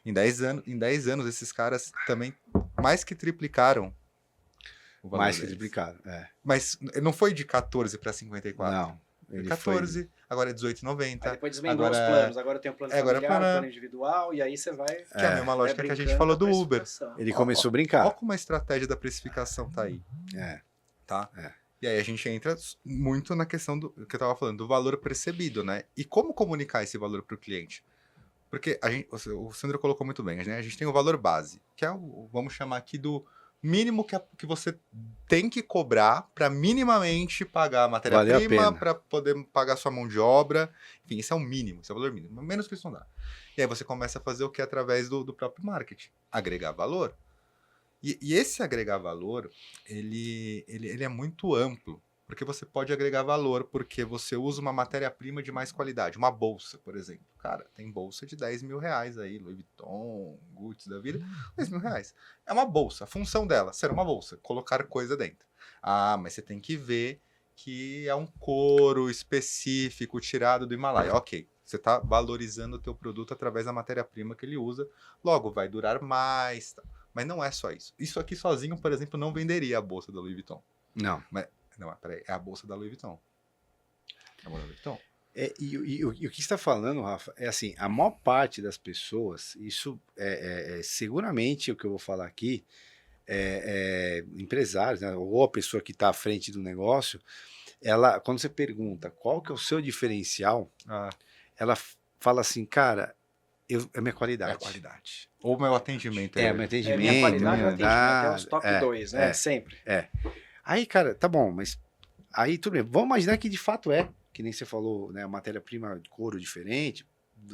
Em 10 anos, esses caras também mais que triplicaram o valor Mais que deles. triplicado. Mas não foi de 14 para 54. Não. Foi Ele 14, agora é 18,90. Aí depois desmendou Agora os planos. Agora tem o plano agora é familiar, plano- plano individual, e aí você vai... Que é a mesma lógica que a gente brincando falou com a do Uber. precificação. Ele Ó, começou a Olha brincar. como a estratégia da precificação tá aí, tá? E aí a gente entra muito na questão do que eu tava falando, do valor percebido, né? E como comunicar esse valor para o cliente? Porque o Sandro colocou muito bem, né? A gente tem o valor base, que é vamos chamar aqui do mínimo que você tem que cobrar para minimamente pagar a Vale a matéria-prima, pena. para poder pagar sua mão de obra. Enfim, isso é o mínimo, esse é o valor mínimo. Menos que isso não dá. E aí você começa a fazer o que através do próprio marketing? Agregar valor. E esse agregar valor, ele é muito amplo, porque você pode agregar valor porque você usa uma matéria-prima de mais qualidade, uma bolsa, por exemplo. Cara, tem bolsa de R$10 mil aí, Louis Vuitton, Gucci da vida, R$10 mil. É uma bolsa, a função dela, ser uma bolsa, colocar coisa dentro. Ah, mas você tem que ver que é um couro específico tirado do Himalaia. Ok, você está valorizando o teu produto através da matéria-prima que ele usa, logo vai durar mais, tá? Mas não é só isso. Isso aqui sozinho, por exemplo, não venderia a bolsa da Louis Vuitton. Não. Não, peraí, é a bolsa da Louis Vuitton. É a bolsa da Louis Vuitton. E o que você está falando, Rafa, é assim, a maior parte das pessoas, isso seguramente o que eu vou falar aqui, empresários, né, ou a pessoa que está à frente do negócio, ela, quando você pergunta qual que é o seu diferencial, ela fala assim, cara, é minha qualidade. É a qualidade. Ou meu atendimento. Meu É, atendimento. minha qualidade no minha atendimento é os verdade, top 2, né? Sempre. Aí, cara, tá bom, mas aí tudo bem. Vamos imaginar que de fato que nem você falou, né, a matéria-prima de couro diferente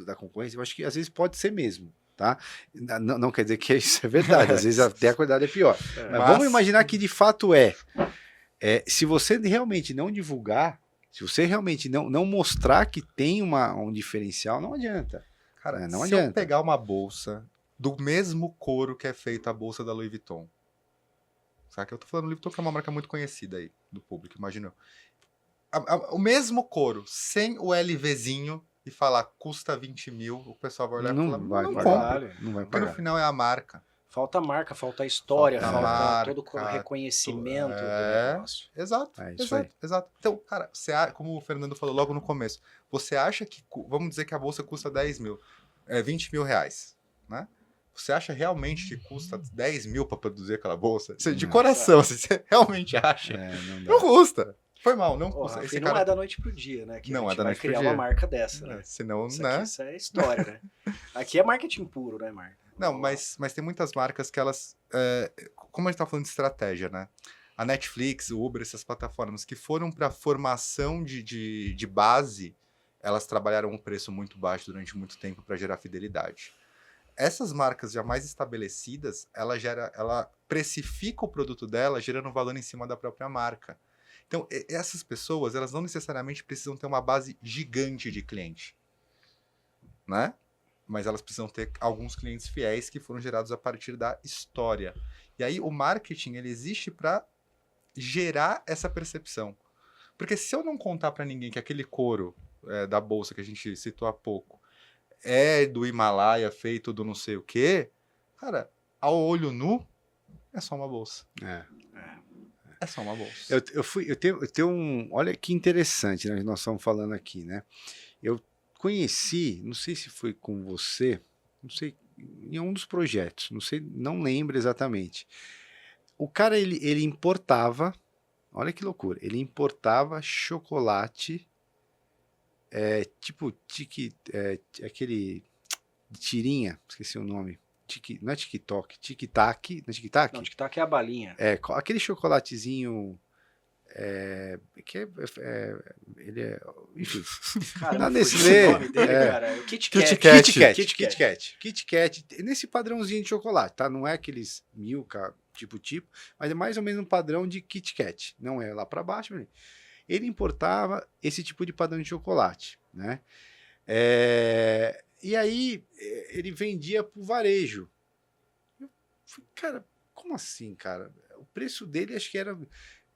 da concorrência, eu acho que às vezes pode ser mesmo, tá? Não quer dizer que isso é verdade, às vezes até a qualidade é pior. Mas vamos imaginar que de fato se você realmente não divulgar, se você realmente não mostrar que tem um diferencial, não adianta. Cara, não se adianta. eu pegar uma bolsa do mesmo couro que é feita a bolsa da Louis Vuitton, sabe? Eu tô falando Louis Vuitton, que é uma marca muito conhecida aí do público, imagina. O mesmo couro, sem o LVzinho, e falar custa 20 mil, o pessoal vai olhar e falar, não compra. Não vai Porque no pagar. final é a marca. Falta marca, falta história, Falta falta marca, todo o reconhecimento do é. negócio. Exato, É isso exato, exato. Então, cara, como o Fernando falou logo no começo, você acha que, vamos dizer que a bolsa custa 10 mil, 20 mil reais, né? Você acha realmente que custa 10 mil para produzir aquela bolsa? De Não. coração, você realmente acha? Não dá. Não custa. Foi mal, não Porra, custa. e não é da noite pro dia, né? Que Não a é gente da vai noite pro criar dia. uma marca dessa, né? Senão, Isso, né? aqui, isso é história, né? Aqui é marketing puro, né, Marco? Não, mas tem muitas marcas que elas... como a gente tá falando de estratégia, né? A Netflix, o Uber, essas plataformas que foram para formação de base, elas trabalharam um preço muito baixo durante muito tempo para gerar fidelidade. Essas marcas já mais estabelecidas, ela precifica o produto dela gerando valor em cima da própria marca. Então, essas pessoas, elas não necessariamente precisam ter uma base gigante de cliente, né? Mas elas precisam ter alguns clientes fiéis que foram gerados a partir da história. E aí, o marketing, ele existe para gerar essa percepção. Porque se eu não contar para ninguém que aquele couro da bolsa que a gente citou há pouco é do Himalaia, feito do não sei o quê, cara, ao olho nu, é só uma bolsa. É só uma bolsa. Eu tenho um. Olha que interessante, né? Nós estamos falando aqui, né? Eu conheci, não sei se foi com você, não sei, em um dos projetos, não sei, não lembro exatamente. O cara, ele importava, olha que loucura, ele importava chocolate, tipo, aquele de tirinha, esqueci o nome. Não é TikTok, Tic-Tac, não é Tic-Tac? Não, tic-tac é a balinha. Aquele chocolatezinho ele é, enfim, Cara, na me fugiu Nestlé, o nome dele, cara. O Kit Kat. Kit Kat, nesse padrãozinho de chocolate, tá? Não é aqueles Milka, tipo, mas é mais ou menos um padrão de Kit Kat, não é lá para baixo, ele importava esse tipo de padrão de chocolate, né? E aí ele vendia pro varejo. Eu falei, cara, como assim, cara? O preço dele acho que era,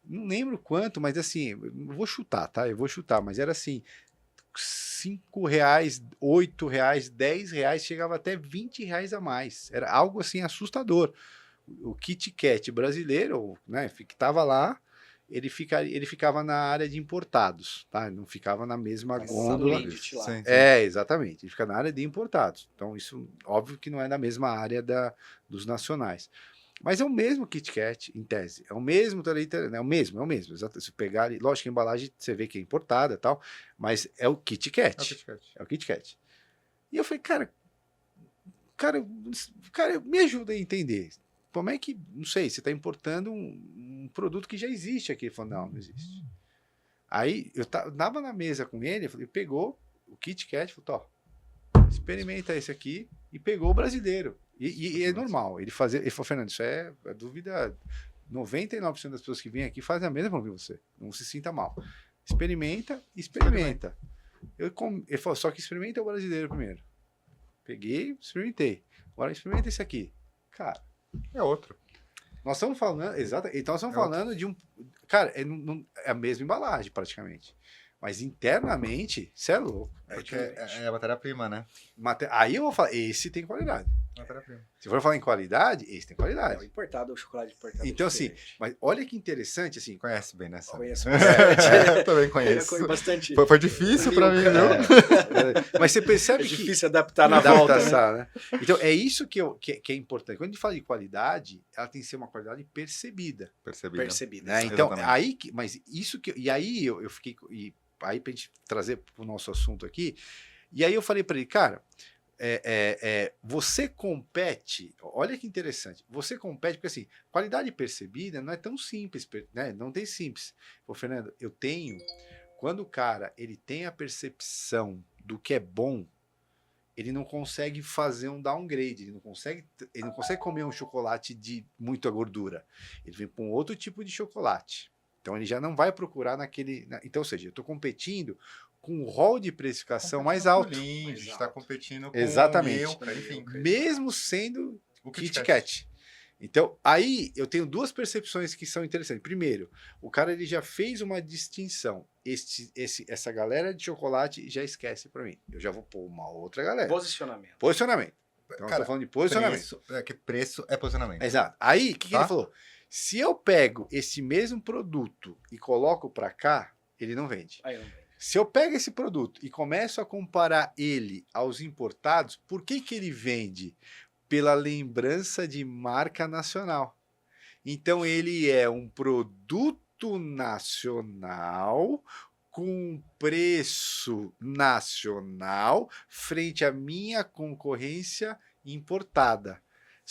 não lembro quanto, mas assim, eu vou chutar, tá? Eu vou chutar, mas era assim, R$5, R$8, R$10, chegava até R$20 a mais. Era algo assim assustador. O Kit Kat brasileiro, né, que estava lá, ele ficava na área de importados, tá? Ele não ficava na mesma gôndola. Sim. Exatamente. Ele fica na área de importados. Então, isso, óbvio que não é na mesma área dos nacionais. Mas é o mesmo Kit Kat, em tese. É o mesmo, é o mesmo. Exato. Se pegar ali, lógico que a embalagem você vê que é importada e tal, mas é o Kit Kat. É o Kit Kat. E eu falei, cara, me ajuda a entender. Como é que, não sei, você está importando um produto que já existe aqui? Ele falou, não existe. Aí eu tava na mesa com ele, ele pegou o Kit Kat, falou, experimenta esse aqui, e pegou o brasileiro. E é normal, ele falou, Fernando, isso é dúvida, 99% das pessoas que vêm aqui fazem a mesma que você, não se sinta mal. Experimenta. Ele falou, só que experimenta o brasileiro primeiro. Peguei, experimentei. Agora experimenta esse aqui. Cara, é outro. Nós estamos falando, exato, então nós estamos falando de um, cara, é a mesma embalagem praticamente, mas internamente, você é louco. É a matéria-prima, né? Aí eu vou falar, esse tem qualidade. Matéria-prima. Se for falar em qualidade, esse tem É, o qualidade. importado, o chocolate importado. Então, é assim, diferente. mas olha que interessante, assim, Conhece bem, né? Sandro? Conheço bastante. Eu também conheço. Eu bastante. Foi difícil pra mim, viu? mas você percebe É que difícil adaptar na volta, né? adaptação, né? Então, é isso que é importante. Quando a gente fala de qualidade, ela tem que ser uma qualidade percebida. Percebido. Percebido. Né? Então, Exatamente. aí mas isso que. E aí eu fiquei. E aí, pra gente trazer pro nosso assunto aqui, e aí eu falei para ele, cara, você compete, olha que interessante, você compete, porque assim, qualidade percebida não é tão simples, né? Não tem simples. Ô, Fernando, quando o cara ele tem a percepção do que é bom, ele não consegue fazer um downgrade, ele não consegue comer um chocolate de muita gordura. Ele vem para um outro tipo de chocolate. Então ele já não vai procurar naquele. Então, ou seja, eu estou competindo com um rol de precificação mais alto. A gente está competindo com Exatamente. o Milka, enfim. Mesmo sendo O Kit Kat. Então, aí eu tenho duas percepções que são interessantes. Primeiro, o cara ele já fez uma distinção. Essa galera de chocolate já esquece para mim. Eu já vou pôr uma outra galera. Posicionamento. Posicionamento. Então, eu tô falando de posicionamento. Preço é posicionamento. Exato. Aí, o que Tá? ele falou? Se eu pego esse mesmo produto e coloco para cá, ele não vende. Aí eu não vejo. Se eu pego esse produto e começo a comparar ele aos importados, por que ele vende? Pela lembrança de marca nacional. Então, ele é um produto nacional com preço nacional frente à minha concorrência importada.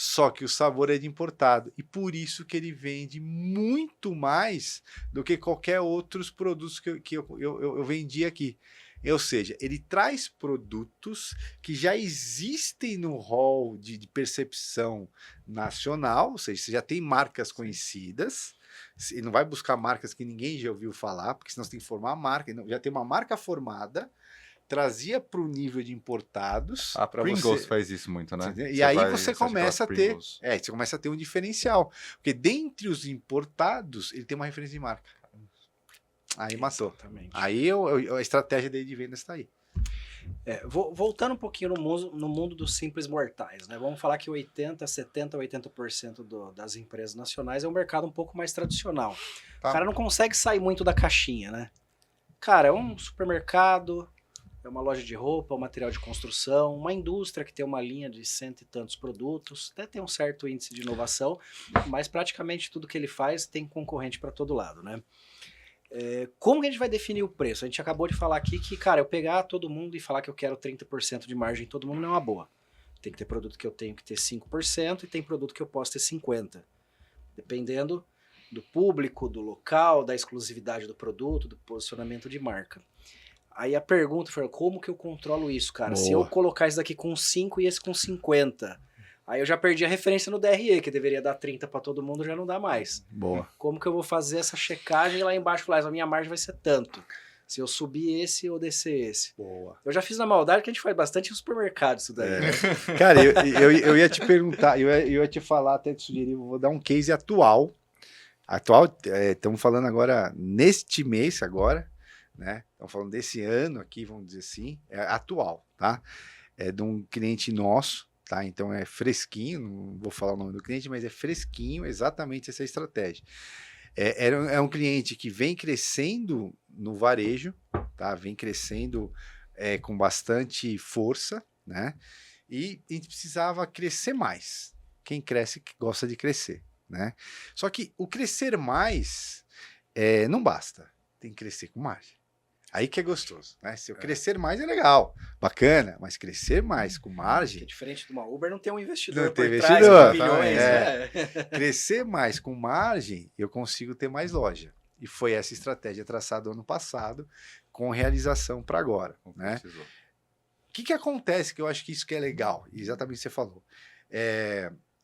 Só que o sabor é de importado. E por isso que ele vende muito mais do que qualquer outros produtos que eu vendi aqui. Ou seja, ele traz produtos que já existem no hall de percepção nacional, ou seja, você já tem marcas conhecidas. Ele não vai buscar marcas que ninguém já ouviu falar, porque senão você tem que formar a marca. Já tem uma marca formada, trazia para o nível de importados. A pra Pringles você... faz isso muito, né? E aí você acha aquelas começa a ter, Pringles. você começa a ter um diferencial, porque dentre os importados ele tem uma referência de marca. Aí matou. Exatamente. Aí a estratégia dele de venda está aí. Voltando um pouquinho no mundo dos simples mortais, né? Vamos falar que 80% das empresas nacionais é um mercado um pouco mais tradicional. Tá. O cara não consegue sair muito da caixinha, né? Cara, é um supermercado, é uma loja de roupa, um material de construção, uma indústria que tem uma linha de 100 e tantos produtos, até tem um certo índice de inovação, mas praticamente tudo que ele faz tem concorrente para todo lado, né? Como que a gente vai definir o preço? A gente acabou de falar aqui que, cara, eu pegar todo mundo e falar que eu quero 30% de margem em todo mundo não é uma boa. Tem que ter produto que eu tenho que ter 5% e tem produto que eu posso ter 50%. Dependendo do público, do local, da exclusividade do produto, do posicionamento de marca. Aí a pergunta foi, como que eu controlo isso, cara? Boa. Se eu colocar esse daqui com 5 e esse com 50, aí eu já perdi a referência no DRE, que deveria dar 30 para todo mundo, já não dá mais. Boa. Como que eu vou fazer essa checagem lá embaixo? Falar, a minha margem vai ser tanto. Se eu subir esse ou descer esse. Boa. Eu já fiz na maldade, que a gente faz bastante no supermercado isso daí. Né? Cara, eu ia te perguntar, eu ia te falar, até te sugerir, vou dar um case atual. Estamos falando agora, neste mês agora, né? Estamos falando desse ano aqui, vamos dizer assim, atual, tá? É de um cliente nosso, tá? Então é fresquinho, não vou falar o nome do cliente, mas é fresquinho, exatamente essa estratégia. É um cliente que vem crescendo no varejo, tá? Vem crescendo com bastante força, né? E a gente precisava crescer mais. Quem cresce gosta de crescer, né? Só que o crescer mais não basta, tem que crescer com margem. Aí que é gostoso, né? Se eu crescer mais é legal, bacana, mas crescer mais com margem... Que diferente de uma Uber, não tem um investidor Não tem por investidor, trás, com milhões, né? Crescer mais com margem, eu consigo ter mais loja. E foi essa estratégia traçada ano passado, com realização para agora, né? O que acontece, que eu acho que isso que é legal, exatamente o que você falou.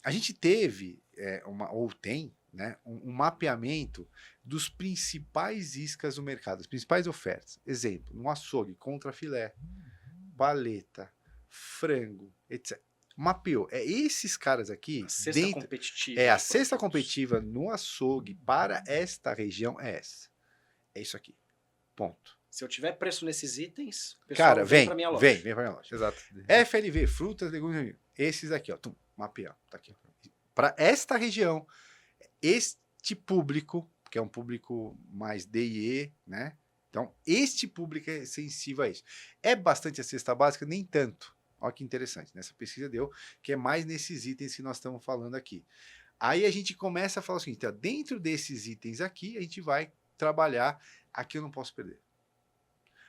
A gente teve, ou tem, né, um mapeamento dos principais iscas do mercado, as principais ofertas. Exemplo, no açougue, contra filé, paleta, frango, etc. Mapeou. Esses caras aqui... A cesta competitiva. A cesta competitiva no açougue para esta região é essa. É isso aqui. Ponto. Se eu tiver preço nesses itens, o pessoal Cara, vem pra minha loja. vem pra minha loja. Exato. FLV, frutas, legumes. esses aqui, ó, mapear, tá aqui. Para esta região, este público, que é um público mais D&E, né? Então, este público é sensível a isso. É bastante a cesta básica? Nem tanto. Olha que interessante. Nessa pesquisa deu que é mais nesses itens que nós estamos falando aqui. Aí a gente começa a falar o seguinte, ó, dentro desses itens aqui, a gente vai trabalhar, aqui eu não posso perder.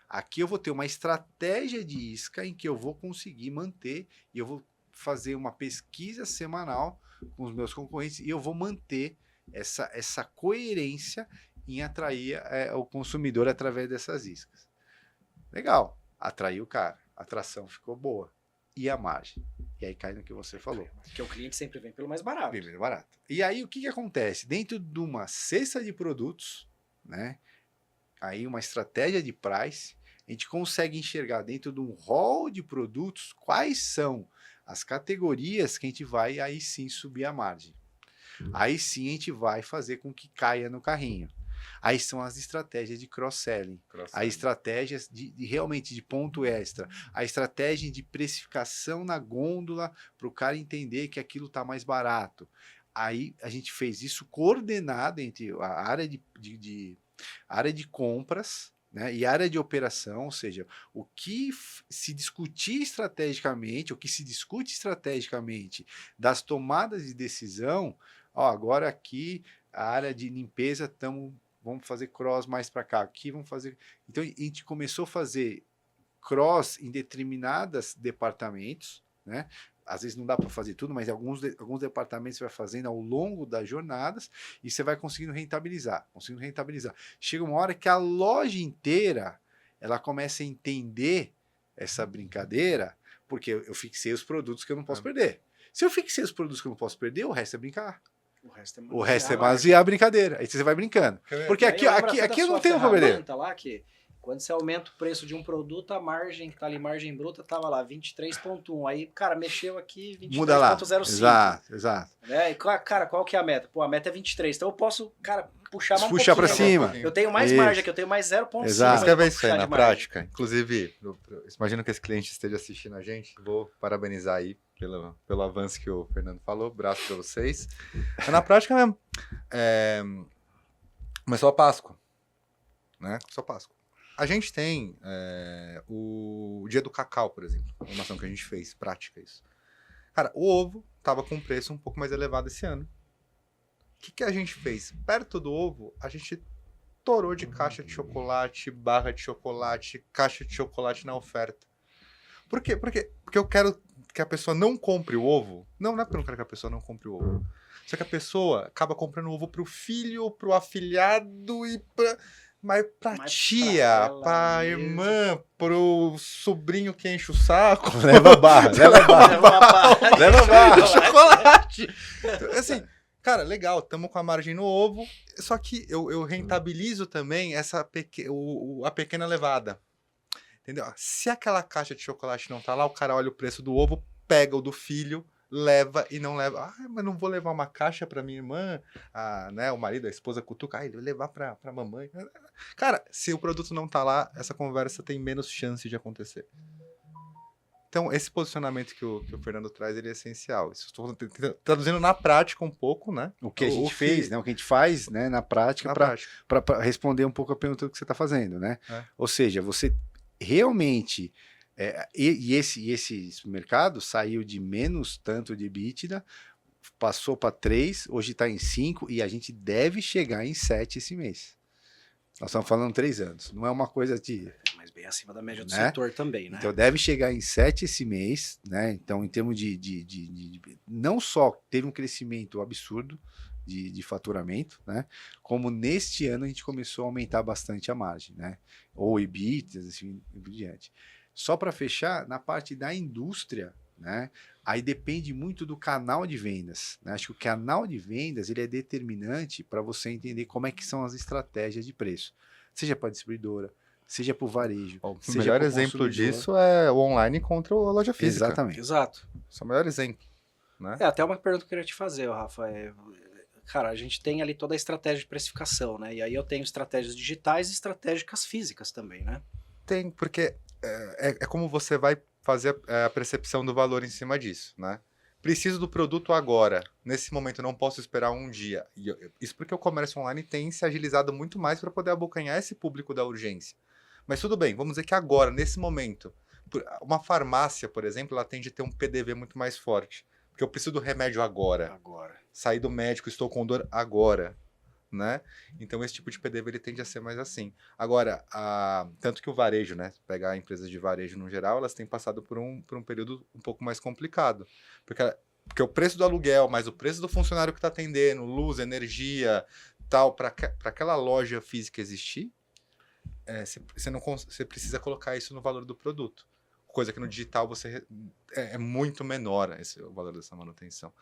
Aqui eu vou ter uma estratégia de isca em que eu vou conseguir manter e eu vou fazer uma pesquisa semanal com os meus concorrentes e eu vou manter essa coerência em atrair o consumidor através dessas iscas. Legal, atraiu o cara, a atração ficou boa. E a margem? E aí cai no que você falou. Porque o cliente sempre vem pelo mais barato. Bem mais barato. E aí o que acontece? Dentro de uma cesta de produtos, né? Aí uma estratégia de price, a gente consegue enxergar dentro de um hall de produtos quais são as categorias que a gente vai aí sim subir a margem. Aí sim a gente vai fazer com que caia no carrinho. Aí são as estratégias de cross-selling, as estratégias de realmente de ponto extra, a estratégia de precificação na gôndola para o cara entender que aquilo está mais barato. Aí a gente fez isso coordenado entre a área de compras, né, e área de operação, ou seja, o que se discutir estrategicamente, o que se discute estrategicamente das tomadas de decisão, ó, agora aqui a área de limpeza vamos fazer cross mais para cá, aqui vamos fazer. Então a gente começou a fazer cross em determinados departamentos, né? Às vezes não dá para fazer tudo, mas alguns departamentos você vai fazendo ao longo das jornadas e você vai conseguindo rentabilizar. Chega uma hora que a loja inteira ela começa a entender essa brincadeira, porque eu fixei os produtos que eu não posso perder. Se eu fixei os produtos que eu não posso perder, o resto é brincar. O resto é basear a brincadeira. Aí você vai brincando. Porque aqui eu não tenho como perder. Lá que quando você aumenta o preço de um produto, a margem que tá ali, margem bruta, tava lá 23,1. Aí, cara, mexeu aqui 23,05. Exato. Né? E, cara, qual que é a meta? Pô, a meta é 23. Então eu posso, cara, puxar mais um puxar para pouquinho, cima. né? Eu tenho mais margem aqui, eu tenho mais 0,5. Exato. Você quer ver isso aí na prática? Inclusive, imagino que esse cliente esteja assistindo a gente. Vou parabenizar aí pelo avanço que o Fernando falou. Braço para vocês. Mas na prática mesmo. Começou a Páscoa. Né? Começou a Páscoa. A gente tem o dia do cacau, por exemplo. Uma ação que a gente fez, prática isso. Cara, o ovo estava com um preço um pouco mais elevado esse ano. O que a gente fez? Perto do ovo, a gente torou de caixa de chocolate, barra de chocolate, caixa de chocolate na oferta. Por quê? Porque eu quero que a pessoa não compre o ovo. Não é porque eu não quero que a pessoa não compre o ovo. Só que a pessoa acaba comprando o ovo pro filho, pro afilhado e mas pra tia, pra irmã, pro sobrinho que enche o saco. Leva barra. Chocolate. Assim, cara, legal, estamos com a margem no ovo, só que eu rentabilizo também a pequena levada. Entendeu? Se aquela caixa de chocolate não tá lá, o cara olha o preço do ovo, pega o do filho, leva e não leva. Ah, mas não vou levar uma caixa pra minha irmã, né, o marido, a esposa cutuca, ele vai levar pra mamãe. Cara, se o produto não tá lá, essa conversa tem menos chance de acontecer. Então, esse posicionamento que o Fernando traz, ele é essencial. Isso estou traduzindo na prática um pouco, né? O que a gente fez, né? O que a gente faz, né, na prática, para responder um pouco a pergunta que você está fazendo, né? Ou seja, você realmente... esse mercado saiu de menos tanto de EBITDA, passou para 3, hoje está em 5 e a gente deve chegar em 7 esse mês. Nós estamos falando 3 anos, não é uma coisa de... Mas bem acima da média do setor também, né? Então deve chegar em 7 esse mês, né? Então em termos de não só teve um crescimento absurdo de faturamento, né? Como neste ano a gente começou a aumentar bastante a margem, né? Ou EBITDA, assim, e por diante. Só para fechar, na parte da indústria, né? Aí depende muito do canal de vendas, né? Acho que o canal de vendas ele é determinante para você entender como é que são as estratégias de preço, seja para distribuidora, seja para o varejo. O melhor exemplo disso é o online contra a loja física. Exatamente. Exato. Esse é o melhor exemplo, né? Até uma pergunta que eu queria te fazer, Rafa. Cara, a gente tem ali toda a estratégia de precificação, né? E aí eu tenho estratégias digitais e estratégicas físicas também, né? Tem, porque é como você vai fazer a percepção do valor em cima disso, né? Preciso do produto agora. Nesse momento, eu não posso esperar um dia. Isso porque o comércio online tem se agilizado muito mais para poder abocanhar esse público da urgência. Mas tudo bem, vamos dizer que agora, nesse momento, uma farmácia, por exemplo, ela tende a ter um PDV muito mais forte. Porque eu preciso do remédio agora. Saí do médico, estou com dor agora. Né? Então esse tipo de PDV ele tende a ser mais assim. Agora, tanto que o varejo, né? Pegar empresas de varejo no geral, elas têm passado por um período um pouco mais complicado. Porque o preço do aluguel, mais o preço do funcionário que está atendendo, luz, energia, tal, para aquela loja física existir, você precisa colocar isso no valor do produto. Coisa que no digital é muito menor o valor dessa manutenção.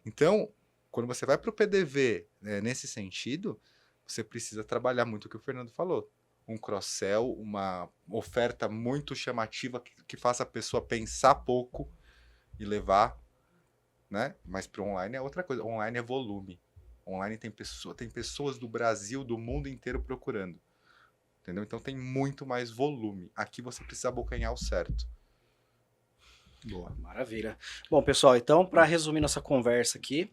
Então, quando você vai para o PDV, nesse sentido, você precisa trabalhar muito o que o Fernando falou. Um cross-sell, uma oferta muito chamativa que faça a pessoa pensar pouco e levar, né? Mas para o online é outra coisa. Online é volume. Online tem pessoas do Brasil, do mundo inteiro procurando. Entendeu? Então tem muito mais volume. Aqui você precisa abocanhar o certo. Boa, maravilha. Bom, pessoal, então, para resumir nossa conversa aqui,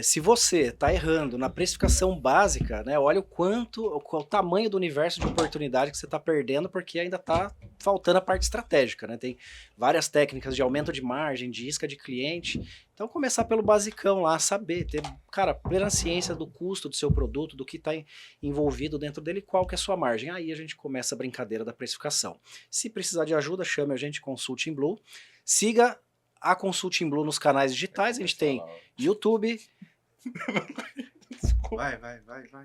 se você está errando na precificação básica, né, olha o tamanho do universo de oportunidade que você está perdendo, porque ainda está faltando a parte estratégica, né? Tem várias técnicas de aumento de margem, de isca de cliente. Então, começar pelo basicão lá, saber, ter, cara, plena ciência do custo do seu produto, do que está envolvido dentro dele, qual que é a sua margem. Aí a gente começa a brincadeira da precificação. Se precisar de ajuda, chame a gente, Consulting Blue. Siga a Consulting Blue nos canais digitais, a gente tem YouTube. Vai.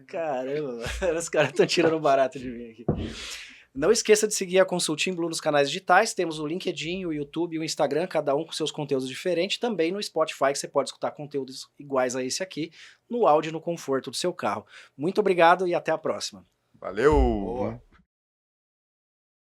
Caramba, os caras estão tirando barato de mim aqui. Não esqueça de seguir a Consulting Blue nos canais digitais, temos o LinkedIn, o YouTube e o Instagram, cada um com seus conteúdos diferentes, também no Spotify, que você pode escutar conteúdos iguais a esse aqui, no áudio e no conforto do seu carro. Muito obrigado e até a próxima. Valeu! Boa.